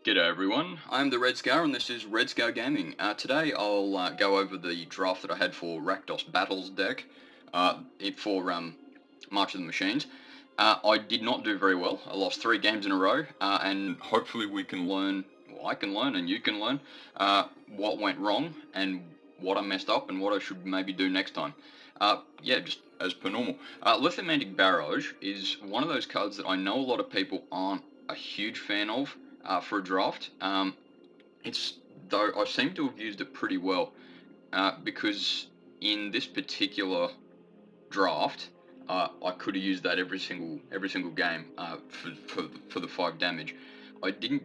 G'day everyone, I'm the Red Scar and this is Red Scar Gaming. Today I'll go over the draft that I had for Rakdos Battles deck for March of the Machines. I did not do very well. I lost 3 games in a row and hopefully we can learn, well, I can learn and you can learn what went wrong and what I messed up and what I should maybe do next time. Yeah, just as per normal. Lithomantic Barrage is one of those cards that I know a lot of people aren't a huge fan of for a draft. Though I seem to have used it pretty well because in this particular draft, I could have used that every single game for the 5 damage. I didn't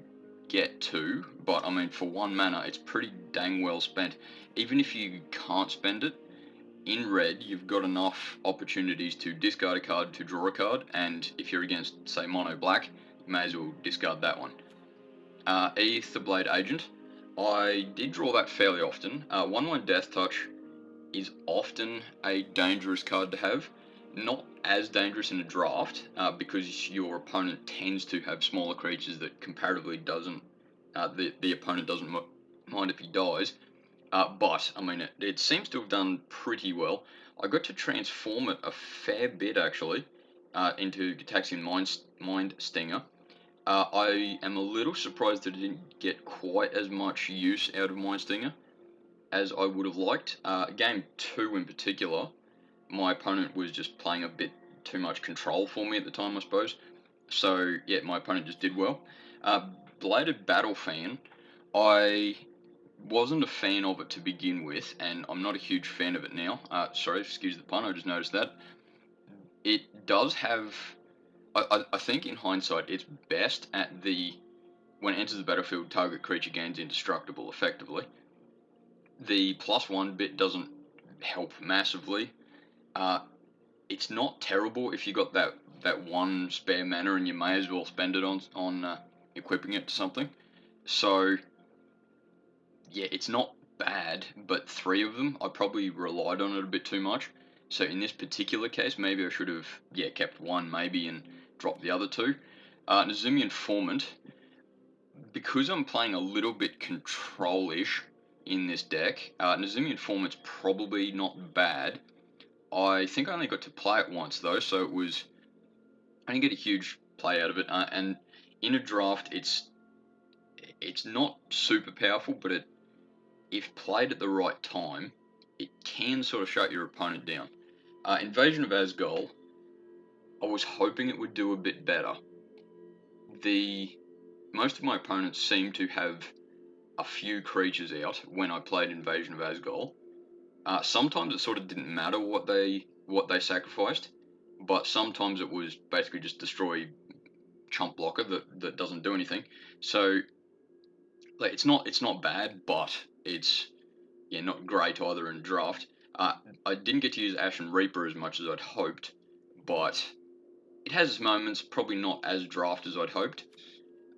get 2, but I mean for 1 mana, it's pretty dang well spent. Even if you can't spend it, in red, you've got enough opportunities to discard a card to draw a card, and if you're against, say, mono black, you may as well discard that one. Aetherblade Agent. I did draw that fairly often. 1/1 Death Touch is often a dangerous card to have. Not as dangerous in a draft, because your opponent tends to have smaller creatures that comparatively doesn't, the opponent doesn't mind if he dies. But, I mean, it seems to have done pretty well. I got to transform it a fair bit, actually, into Gitaxian Mind Stinger. I am a little surprised that it didn't get quite as much use out of Mind Stinger as I would have liked. Game 2 in particular, my opponent was just playing a bit too much control for me at the time, I suppose. So, yeah, my opponent just did well. Bladed Battle Fan, I wasn't a fan of it to begin with, and I'm not a huge fan of it now. Sorry, excuse the pun, I just noticed that. It does have... I think in hindsight, it's best at when it enters the battlefield, target creature gains indestructible, effectively. The +1 bit doesn't help massively. It's not terrible if you got that 1 spare mana and you may as well spend it on equipping it to something. So, yeah, it's not bad, but 3 of them, I probably relied on it a bit too much. So in this particular case, maybe I should have, kept 1 maybe and dropped the other 2. Nazumi Informant, because I'm playing a little bit control-ish in this deck, Nazumi Informant's probably not bad. I think I only got to play it once though, so I didn't get a huge play out of it. And in a draft, it's not super powerful, but if played at the right time, it can sort of shut your opponent down. Invasion of Asgol, I was hoping it would do a bit better. Most of my opponents seem to have a few creatures out when I played Invasion of Asgol. Sometimes it sort of didn't matter what they sacrificed, but sometimes it was basically just destroy chump blocker that doesn't do anything. So like, it's not bad, but it's not great either in draft. I didn't get to use Ashen Reaper as much as I'd hoped, but it has its moments, probably not as draft as I'd hoped.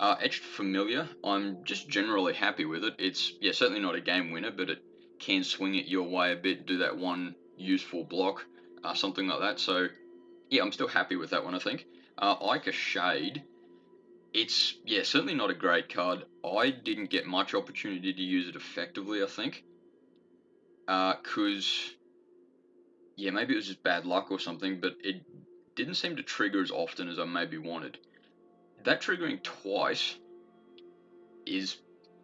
Etched Familiar, I'm just generally happy with it. It's, certainly not a game winner, but it can swing it your way a bit, do that 1 useful block, something like that. So, yeah, I'm still happy with that one, I think. Ica Shade, it's, certainly not a great card. I didn't get much opportunity to use it effectively, I think. Because, maybe it was just bad luck or something, but it didn't seem to trigger as often as I maybe wanted. That triggering twice is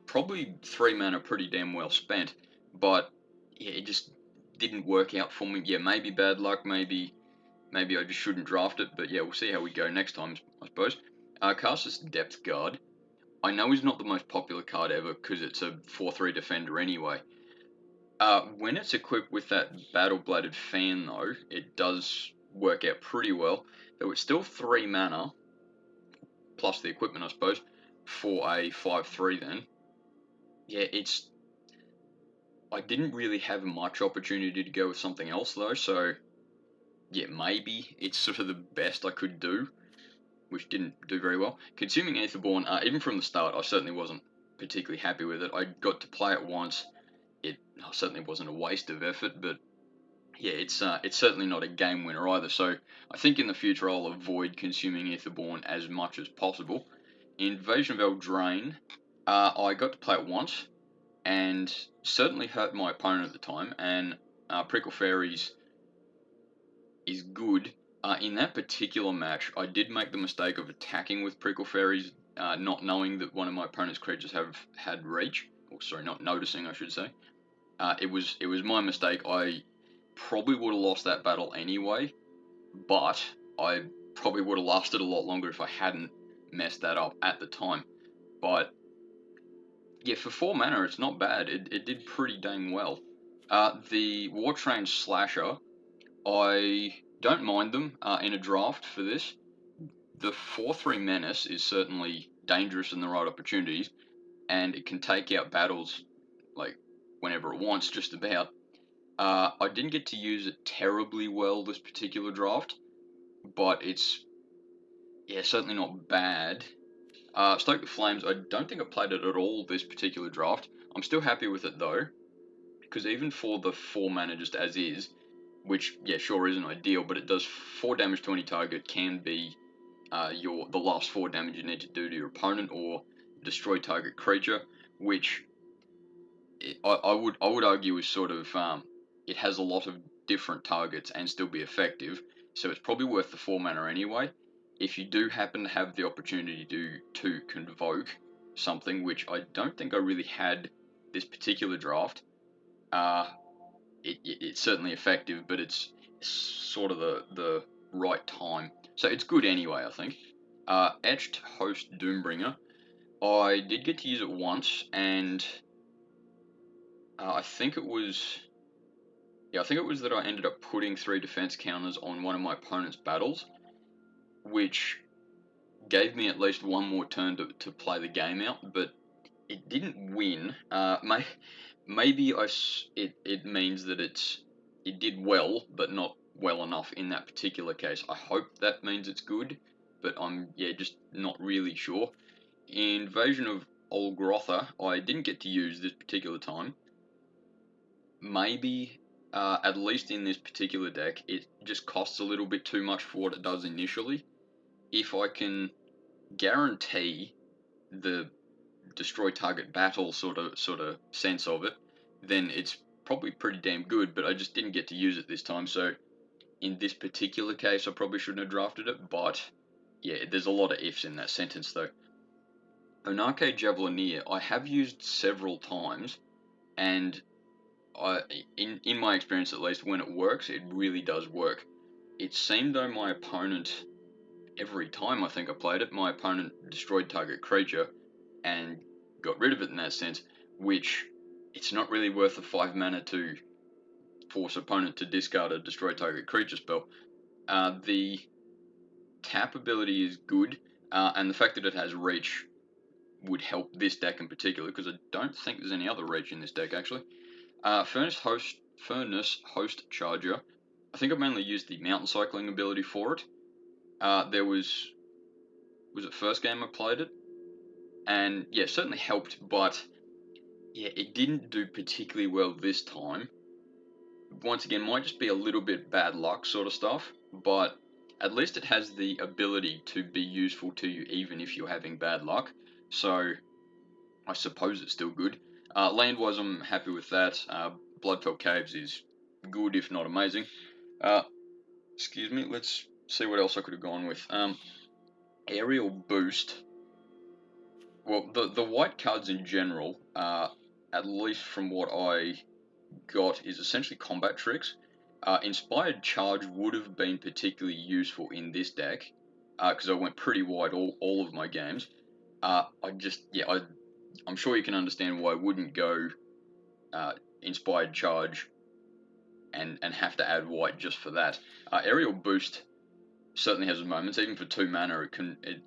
probably 3 mana pretty damn well spent, but it just didn't work out for me. Maybe bad luck, maybe I just shouldn't draft it, but we'll see how we go next time, I suppose. Caster's Depth Guard, I know he's not the most popular card ever because it's a 4/3 defender anyway. When it's equipped with that Battle-Bladed Fan though, it does work out pretty well, though it's still 3 mana, plus the equipment I suppose, for a 5/3 then. I didn't really have much opportunity to go with something else though, so maybe it's sort of the best I could do, which didn't do very well. Consuming Aetherborn, even from the start, I certainly wasn't particularly happy with it. I got to play it once. It certainly wasn't a waste of effort, but it's certainly not a game winner either. So I think in the future I'll avoid consuming Aetherborn as much as possible. Invasion of Eldraine, I got to play it once, and certainly hurt my opponent at the time, and Prickle Fairies is good. In that particular match, I did make the mistake of attacking with Prickle Fairies, not knowing that one of my opponent's creatures had reach, or sorry, not noticing, I should say. It was my mistake. I probably would have lost that battle anyway, but I probably would have lasted a lot longer if I hadn't messed that up at the time. But yeah, for 4 mana, it's not bad. It did pretty dang well. The War Train Slasher, I don't mind them in a draft for this. The 4/3 Menace is certainly dangerous in the right opportunities, and it can take out battles like whenever it wants, just about. I didn't get to use it terribly well this particular draft, but it's certainly not bad. Stoke the Flames, I don't think I played it at all this particular draft. I'm still happy with it though, because even for the 4 mana just as is, which sure isn't ideal, but it does 4 damage to any target, can be the last 4 damage you need to do to your opponent or destroy target creature, which I would argue is sort of it has a lot of different targets and still be effective, so it's probably worth the 4 mana anyway. If you do happen to have the opportunity to convoke something, which I don't think I really had this particular draft, it's certainly effective, but it's sort of the right time. So it's good anyway, I think. Etched Host Doombringer. I did get to use it once, and I think it was that I ended up putting 3 defense counters on one of my opponent's battles, which gave me at least one more turn to play the game out, but it didn't win. Maybe it means that it did well, but not well enough in that particular case. I hope that means it's good, but I'm just not really sure. Invasion of Olgrotha, I didn't get to use this particular time. Maybe, at least in this particular deck, it just costs a little bit too much for what it does initially. If I can guarantee the destroy target battle sort of sense of it, then it's probably pretty damn good, but I just didn't get to use it this time, so in this particular case I probably shouldn't have drafted it, but there's a lot of ifs in that sentence though. Onake Javelineer, I have used several times, and in my experience at least, when it works, it really does work. It seemed though my opponent, every time I think I played it, my opponent destroyed target creature and got rid of it in that sense, which it's not really worth the 5 mana to force opponent to discard a destroy target creature spell. The tap ability is good, and the fact that it has reach would help this deck in particular, because I don't think there's any other reach in this deck actually. Furnace Host Charger. I think I mainly used the mountain cycling ability for it. There was it first game I played it, and certainly helped, but it didn't do particularly well this time. Once again, might just be a little bit bad luck sort of stuff, but at least it has the ability to be useful to you even if you're having bad luck, so I suppose it's still good. Land-wise, I'm happy with that. Bloodfell Caves is good, if not amazing. Excuse me, let's see what else I could have gone with. Aerial Boost. Well, the white cards in general, at least from what I got, is essentially combat tricks. Inspired Charge would have been particularly useful in this deck, because I went pretty wide all of my games. I'm sure you can understand why I wouldn't go Inspired Charge and have to add white just for that. Aerial Boost certainly has its moments. Even for 2 mana,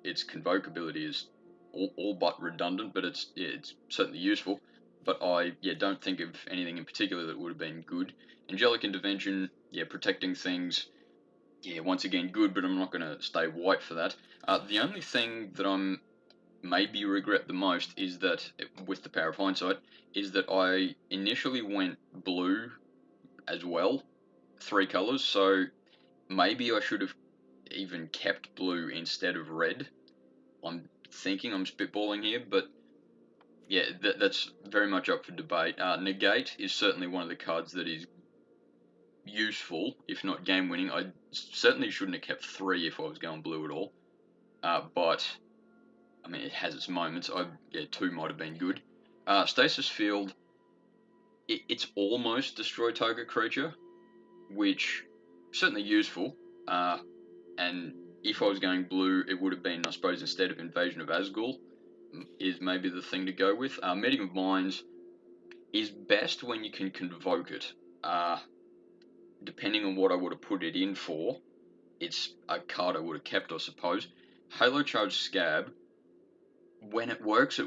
its convoke ability is all but redundant, but it's certainly useful. But I don't think of anything in particular that would have been good. Angelic Intervention, protecting things, once again good, but I'm not going to stay white for that. The only thing that I'm maybe regret the most is that, with the power of hindsight, is that I initially went blue as well, 3 colors, so maybe I should have even kept blue instead of red. I'm thinking, I'm spitballing here, but yeah, that's very much up for debate. Negate is certainly one of the cards that is useful, if not game winning. I certainly shouldn't have kept 3 if I was going blue at all. But I mean, it has its moments. Yeah, 2 might have been good. Stasis Field, it's almost destroy target creature, which certainly useful. And if I was going blue, it would have been, I suppose, instead of Invasion of Azgul, is maybe the thing to go with. Meeting of Minds is best when you can convoke it. Depending on what I would have put it in for, it's a card I would have kept, I suppose. Halo Charge Scab, when it works,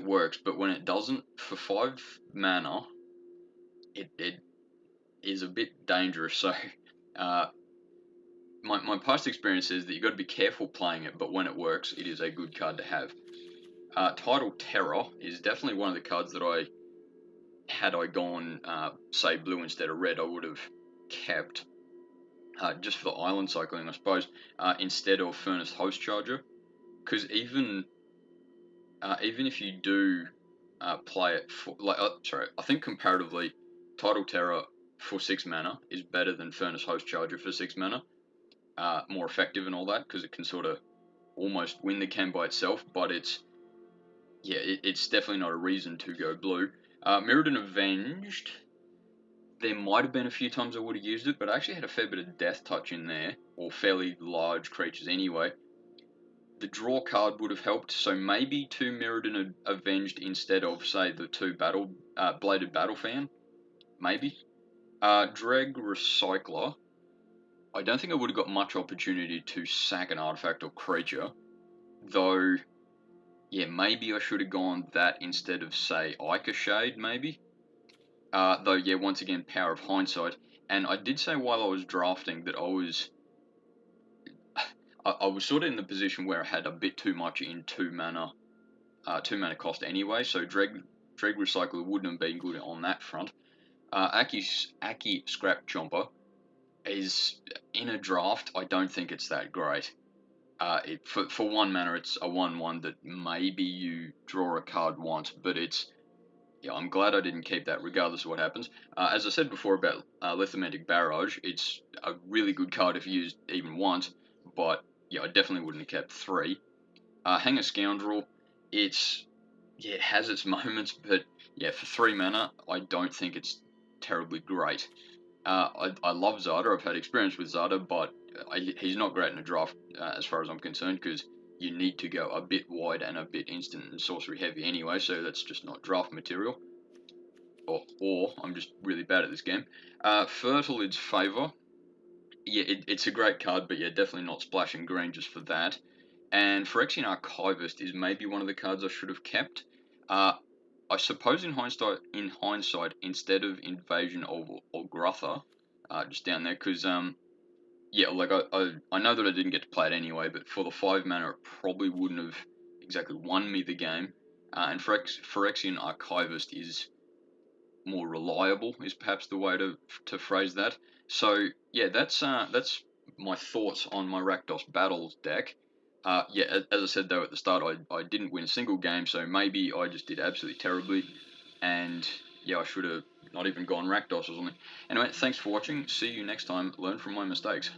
but when it doesn't, for 5 mana, it is a bit dangerous. So, my past experience is that you've got to be careful playing it, but when it works, it is a good card to have. Tidal Terror is definitely one of the cards that had I gone, say, blue instead of red, I would have kept, just for the island cycling, I suppose, instead of Furnace Host Charger. Because even if you do play it for, I think comparatively, Tidal Terror for 6 mana is better than Furnace Host Charger for 6 mana. More effective and all that, because it can sort of almost win the game by itself, but it's definitely not a reason to go blue. Mirrodin Avenged, there might have been a few times I would have used it, but I actually had a fair bit of Death Touch in there, or fairly large creatures anyway. The draw card would have helped, so maybe 2 Mirrodin Avenged instead of, say, the 2 Bladed Battle Fan, maybe. Dreg Recycler, I don't think I would have got much opportunity to sack an artifact or creature, though, yeah, maybe I should have gone that instead of, say, Ica Shade, maybe. Though, yeah, once again, power of hindsight. And I did say while I was drafting that I was sort of in the position where I had a bit too much in 2 mana cost anyway, so Dreg Recycler wouldn't have been good on that front. Aki Scrap Chomper is, in a draft, I don't think it's that great. For 1 mana, it's a 1/1 that maybe you draw a card once, but I'm glad I didn't keep that regardless of what happens. As I said before about Letharmantic Barrage, it's a really good card if used even once, but yeah, I definitely wouldn't have kept 3. Hang a Scoundrel, it has its moments, but yeah, for 3 mana, I don't think it's terribly great. I love Zada, I've had experience with Zada, but he's not great in a draft as far as I'm concerned, because you need to go a bit wide and a bit instant and sorcery heavy anyway, so that's just not draft material. Or I'm just really bad at this game. Fertilid's Favor, yeah, it's a great card, but yeah, definitely not splashing green just for that. And Phyrexian Archivist is maybe one of the cards I should have kept. I suppose in hindsight, instead of Invasion of Orgratha, just down there, because I know that I didn't get to play it anyway, but for the 5 mana, it probably wouldn't have exactly won me the game. And Phyrexian Archivist is more reliable, is perhaps the way to phrase that. So yeah, that's my thoughts on my Rakdos Battles deck. As I said though at the start, I didn't win a single game, so maybe I just did absolutely terribly, and yeah, I should have not even gone Rakdos or something. Anyway, thanks for watching. See you next time. Learn from my mistakes.